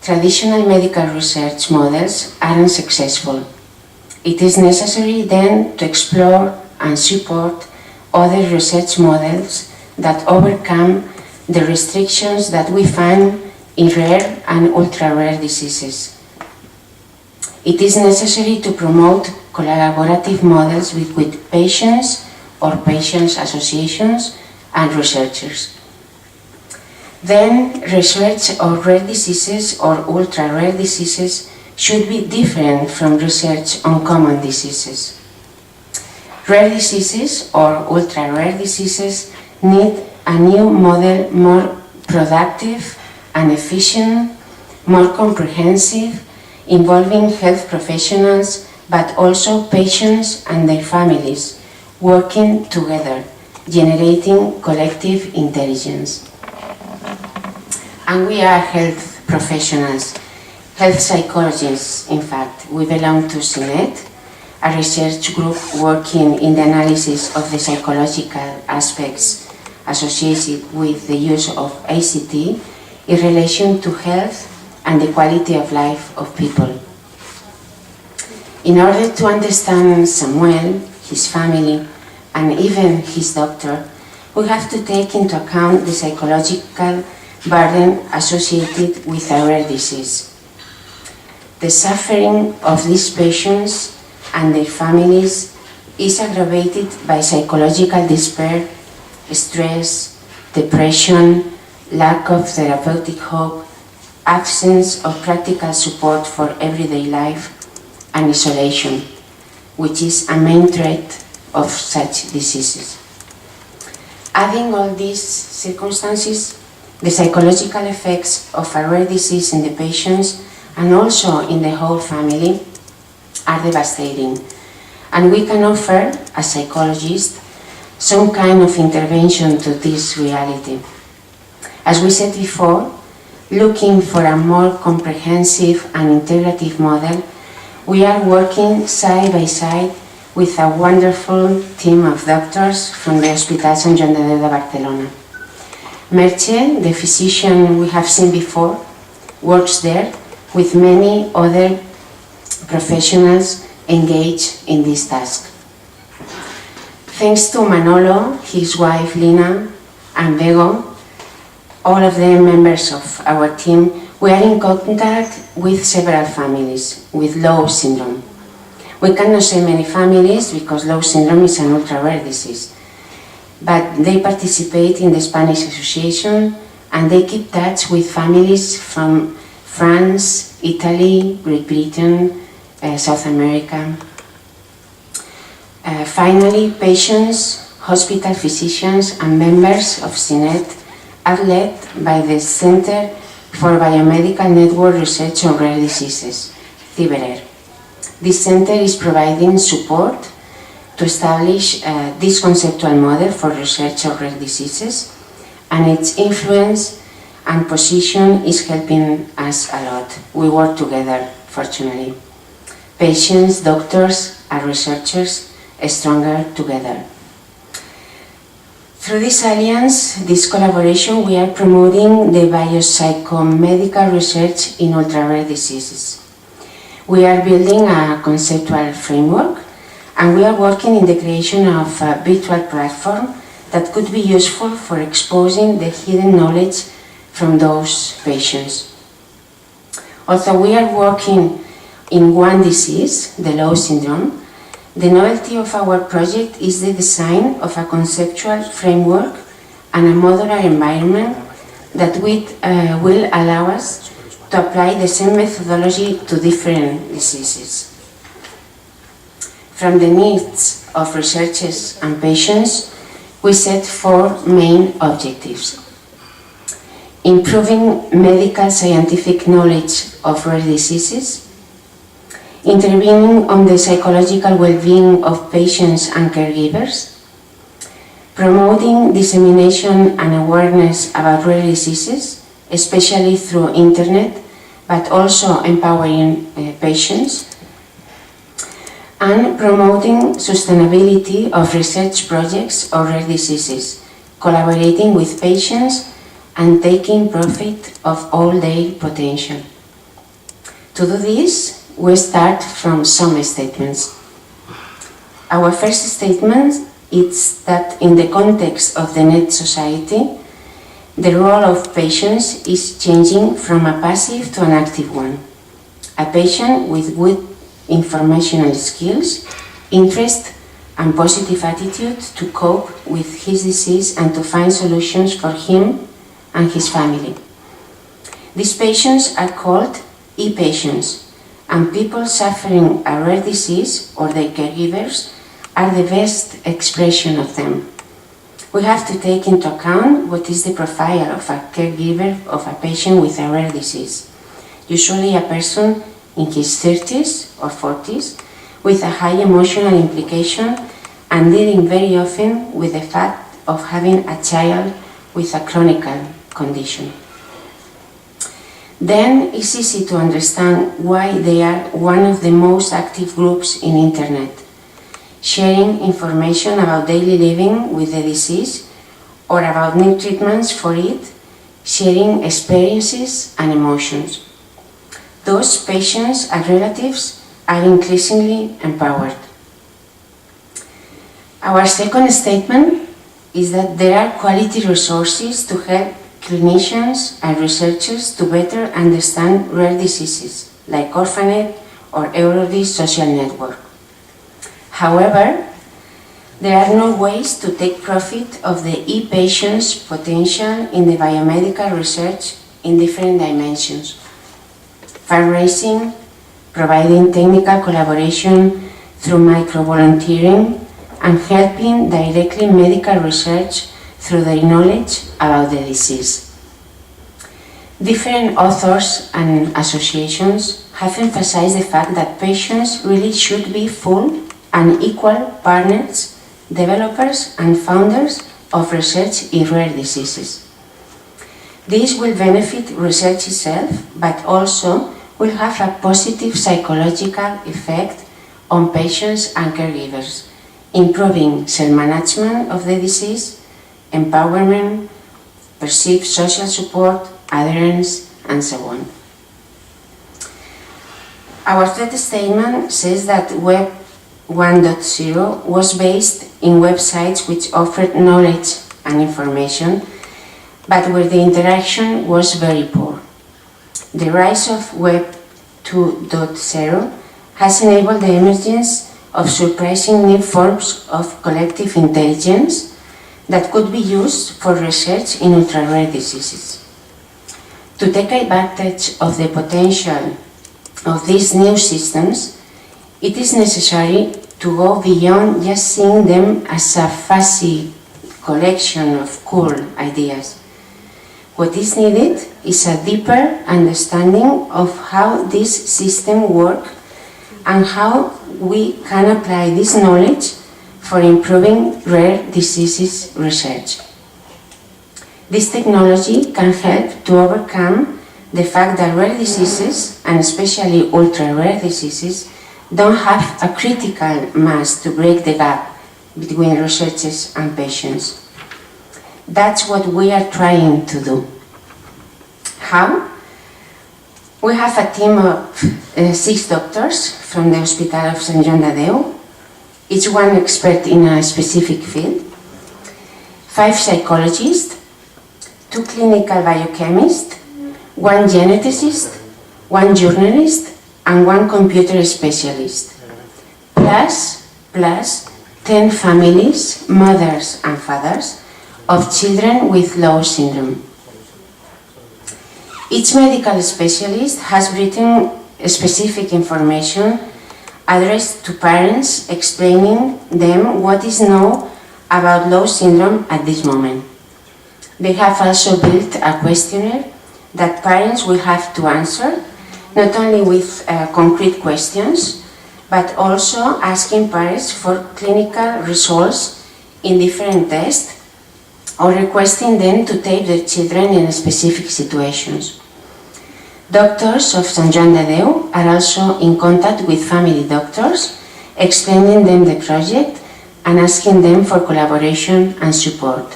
traditional medical research models are unsuccessful. It is necessary then to explore and support other research models that overcome the restrictions that we find in rare and ultra-rare diseases. It is necessary to promote collaborative models with patients or patients' associations and researchers. Then, research on rare diseases or ultra-rare diseases should be different from research on common diseases. Rare diseases or ultra-rare diseases need a new model, more productive and efficient, more comprehensive, involving health professionals, but also patients and their families, working together, generating collective intelligence. And we are health professionals, health psychologists, in fact. We belong to CINET, a research group working in the analysis of the psychological aspects associated with the use of ACT in relation to health and the quality of life of people. In order to understand Samuel, his family, and even his doctor, we have to take into account the psychological burden associated with a rare disease. The suffering of these patients and their families is aggravated by psychological despair, stress, depression, lack of therapeutic hope, absence of practical support for everyday life, and isolation, which is a main trait of such diseases. Adding all these circumstances, the psychological effects of a rare disease in the patients and also in the whole family are devastating, and we can offer, as psychologists, some kind of intervention to this reality. As we said before, looking for a more comprehensive and integrative model, we are working side by side with a wonderful team of doctors from the Hospital Sant Joan de Déu de Barcelona. Merche, the physician we have seen before, works there with many other professionals engaged in this task. Thanks to Manolo, his wife Lina, and Bego, all of them members of our team, we are in contact with several families with Lowe syndrome. We cannot say many families because Lowe syndrome is an ultra-rare disease, but they participate in the Spanish Association and they keep touch with families from France, Italy, Great Britain, South America. Finally, patients, hospital physicians and members of CINET are led by the Center for Biomedical Network Research on Rare Diseases, CIBERER. This center is providing support to establish this conceptual model for research on rare diseases, and its influence and position is helping us a lot. We work together, fortunately. Patients, doctors, and researchers are stronger together. Through this alliance, this collaboration, we are promoting the biopsychomedical research in ultra-rare diseases. We are building a conceptual framework, and we are working in the creation of a virtual platform that could be useful for exposing the hidden knowledge from those patients. Although we are working in one disease, the Lowe syndrome, the novelty of our project is the design of a conceptual framework and a modular environment that will allow us to apply the same methodology to different diseases. From the needs of researchers and patients, we set 4 main objectives: improving medical scientific knowledge of rare diseases, intervening on the psychological well-being of patients and caregivers, promoting dissemination and awareness about rare diseases, especially through internet, but also empowering patients, and promoting sustainability of research projects on rare diseases, collaborating with patients and taking profit of all their potential. To do this, we start from some statements. Our first statement is that in the context of the net society, the role of patients is changing from a passive to an active one. A patient with good informational skills, interest, and positive attitude to cope with his disease and to find solutions for him and his family. These patients are called e-patients, and people suffering a rare disease or their caregivers are the best expression of them. We have to take into account what is the profile of a caregiver of a patient with a rare disease. Usually a person in his 30s or 40s with a high emotional implication and dealing very often with the fact of having a child with a chronic condition. Then it's easy to understand why they are one of the most active groups in internet, sharing information about daily living with the disease or about new treatments for it, sharing experiences and emotions. Those patients and relatives are increasingly empowered. Our second statement is that there are quality resources to help clinicians and researchers to better understand rare diseases like Orphanet or Eurodis social network. However, there are no ways to take profit of the e-patient's potential in the biomedical research in different dimensions. Fundraising, providing technical collaboration through micro-volunteering, and helping directly medical research through their knowledge about the disease. Different authors and associations have emphasized the fact that patients really should be full and equal partners, developers and founders of research in rare diseases. This will benefit research itself, but also will have a positive psychological effect on patients and caregivers, improving self-management of the disease, empowerment, perceived social support, adherence, and so on. Our third statement says that Web 1.0 was based in websites which offered knowledge and information, but where the interaction was very poor. The rise of Web 2.0 has enabled the emergence of surprising new forms of collective intelligence that could be used for research in ultra-rare diseases. To take advantage of the potential of these new systems, it is necessary to go beyond just seeing them as a fuzzy collection of cool ideas. What is needed is a deeper understanding of how this system works and how we can apply this knowledge for improving rare diseases research. This technology can help to overcome the fact that rare diseases, and especially ultra-rare diseases, don't have a critical mass to break the gap between researchers and patients. That's what we are trying to do. How? We have a team of 6 doctors from the Hospital of Sant Joan de Déu, each one expert in a specific field, 5 psychologists, 2 clinical biochemists, 1 geneticist, 1 journalist, and 1 computer specialist, plus 10 families, mothers and fathers, of children with Lowe syndrome. Each medical specialist has written specific information addressed to parents, explaining them what is known about Lowe syndrome at this moment. They have also built a questionnaire that parents will have to answer, not only with concrete questions, but also asking parents for clinical results in different tests or requesting them to take their children in specific situations. Doctors of Sant Joan de Déu are also in contact with family doctors, explaining them the project and asking them for collaboration and support.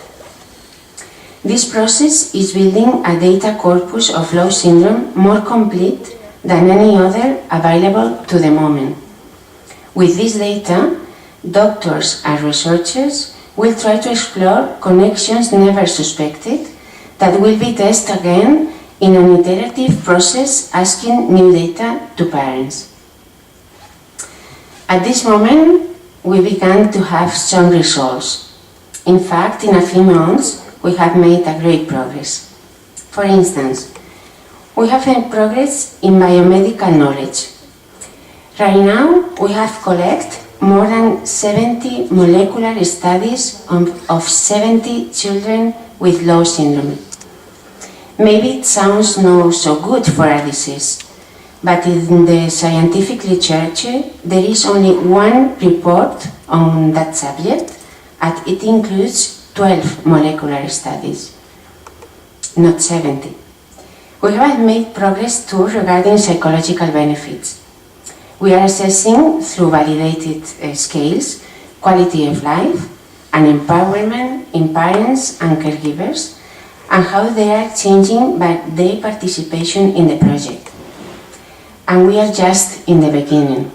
This process is building a data corpus of Lowe syndrome more complete than any other available to the moment. With this data, doctors and researchers will try to explore connections never suspected that will be tested again in an iterative process asking new data to parents. At this moment, we began to have some results. In fact, in a few months, we have made a great progress. For instance, we have made progress in biomedical knowledge. Right now, we have collected more than 70 molecular studies of 70 children with Lowe syndrome. Maybe it sounds not so good for a disease, but in the scientific literature, there is only one report on that subject, and it includes 12 molecular studies, not 70. We have made progress too regarding psychological benefits. We are assessing through validated scales quality of life and empowerment in parents and caregivers, and how they are changing by their participation in the project. And we are just in the beginning.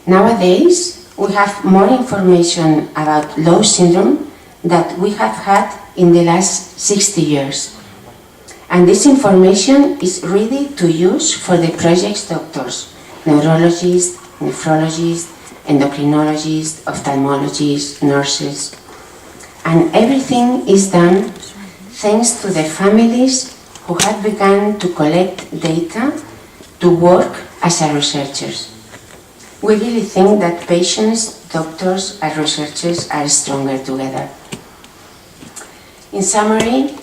Nowadays, we have more information about Lowe syndrome than we have had in the last 60 years. And this information is ready to use for the project's doctors, neurologists, nephrologists, endocrinologists, ophthalmologists, nurses. And everything is done thanks to the families who have begun to collect data to work as researchers. We really think that patients, doctors, and researchers are stronger together. In summary,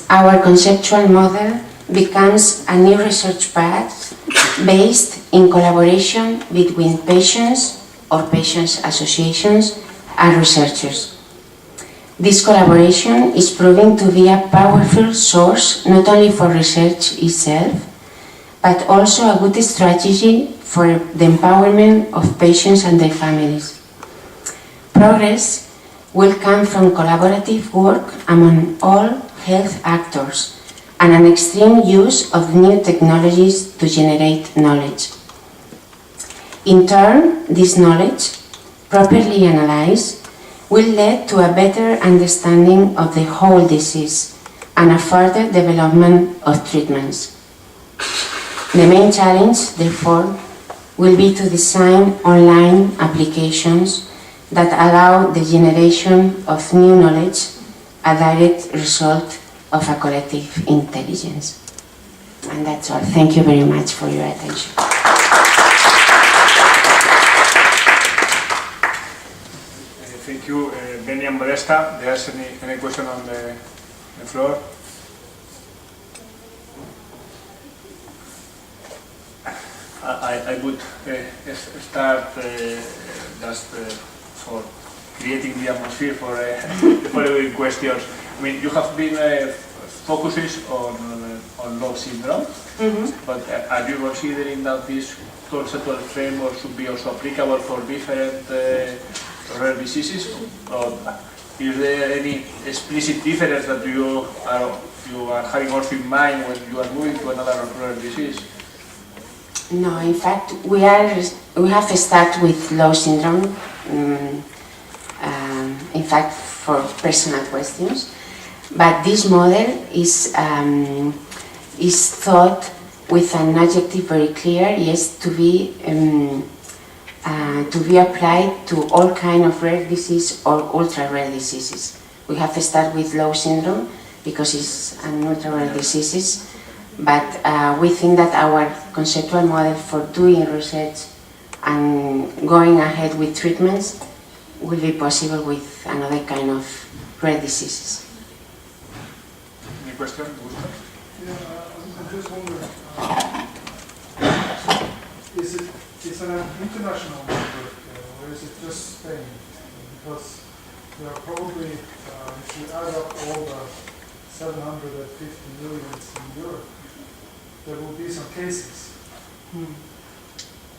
our conceptual model becomes a new research path based in collaboration between patients or patients' associations and researchers. This collaboration is proving to be a powerful source not only for research itself, but also a good strategy for the empowerment of patients and their families. Progress will come from collaborative work among all health actors and an extreme use of new technologies to generate knowledge. In turn, this knowledge, properly analyzed, will lead to a better understanding of the whole disease and a further development of treatments. The main challenge, therefore, will be to design online applications that allow the generation of new knowledge, a direct result of a collective intelligence. And that's all. Thank you very much for your attention. Thank you, Beni and Modesta. There's any question on the floor? I would start just for creating the atmosphere for the following questions. I mean, you have been focusing on Lowe syndrome, but are you considering that this conceptual framework should be also applicable for different rare diseases? Or is there any explicit difference that you are having also in mind when you are moving to another rare disease? No, in fact, we have started with Lowe syndrome. In fact, for personal questions, but this model is thought with an adjective very clear, yes, to be applied to all kind of rare disease or ultra rare diseases. We have started with Lowe syndrome because it's an ultra rare disease, but we think that our conceptual model for doing research and going ahead with treatments will be possible with another kind of rare diseases. Any question? Yeah, I'm just wondering, is it an international network or is it just Spain? Because there are probably, if you add up all the 750 million in Europe, there will be some cases.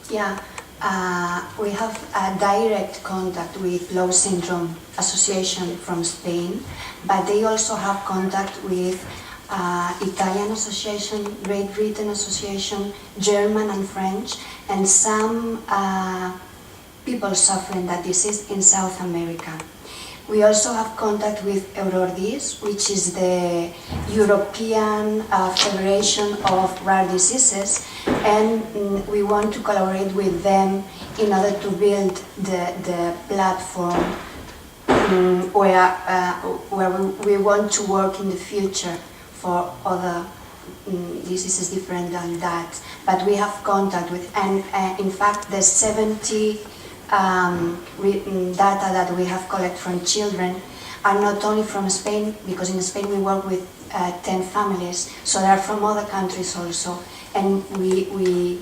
Yeah, we have a direct contact with Lowe Syndrome Association from Spain, but they also have contact with Italian Association, Great Britain Association, German and French, and some people suffering that disease in South America. We also have contact with Eurordis, which is the European Federation of Rare Diseases, and we want to collaborate with them in order to build the platform where we want to work in the future for other diseases different than that. But we have contact with, and in fact the 70 data that we have collected from children are not only from Spain, because in Spain we work with 10 families, so they are from other countries also, and we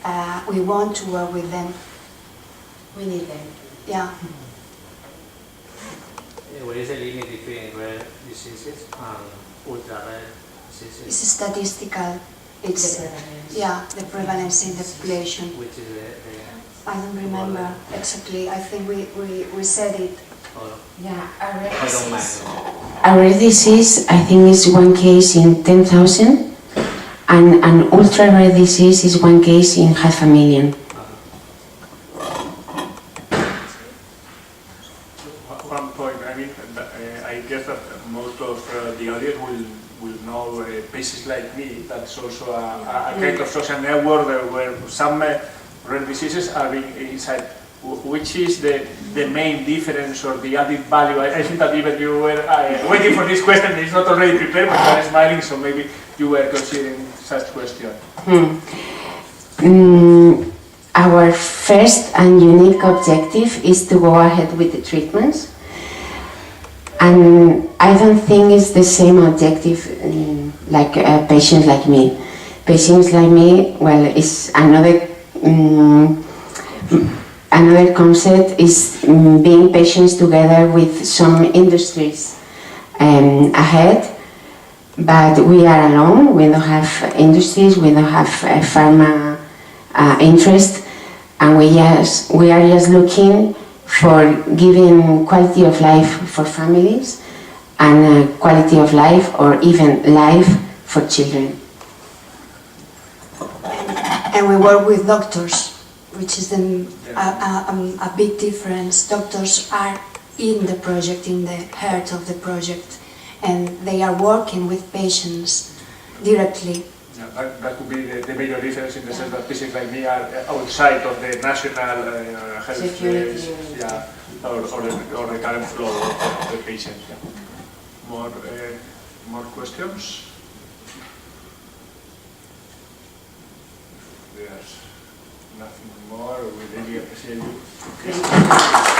want to work with them. We need them. Yeah. What is the limit between rare diseases and ultra rare diseases? It's statistical. It's the prevalence in the population. Which is I don't remember exactly. I think we said it. Yeah, I a rare disease, I think, is one case in 10,000, and an ultra rare disease is one case in 500,000. One point, I mean, I guess that most of the audience will know patients like me. That's also a kind of social network where some rare diseases are being inside. Which is the main difference or the added value? I think that even you were waiting for this question. It's not already prepared, but you are smiling, so maybe you were considering such question. Our first and unique objective is to go ahead with the treatments, and I don't think it's the same objective like patients like me. Patients like me, well, it's another concept is being patients together with some industries ahead, but we are alone. We don't have industries, we don't have pharma interest, and we are just looking for giving quality of life for families and quality of life or even life for children. And we work with doctors, which is a big difference. Doctors are in the project, in the heart of the project, and they are working with patients directly. Yeah, that could be the major difference in the sense that patients like me are outside of the national health security, or the current flow of the patient. Yeah. More questions? There's nothing more. We really appreciate you.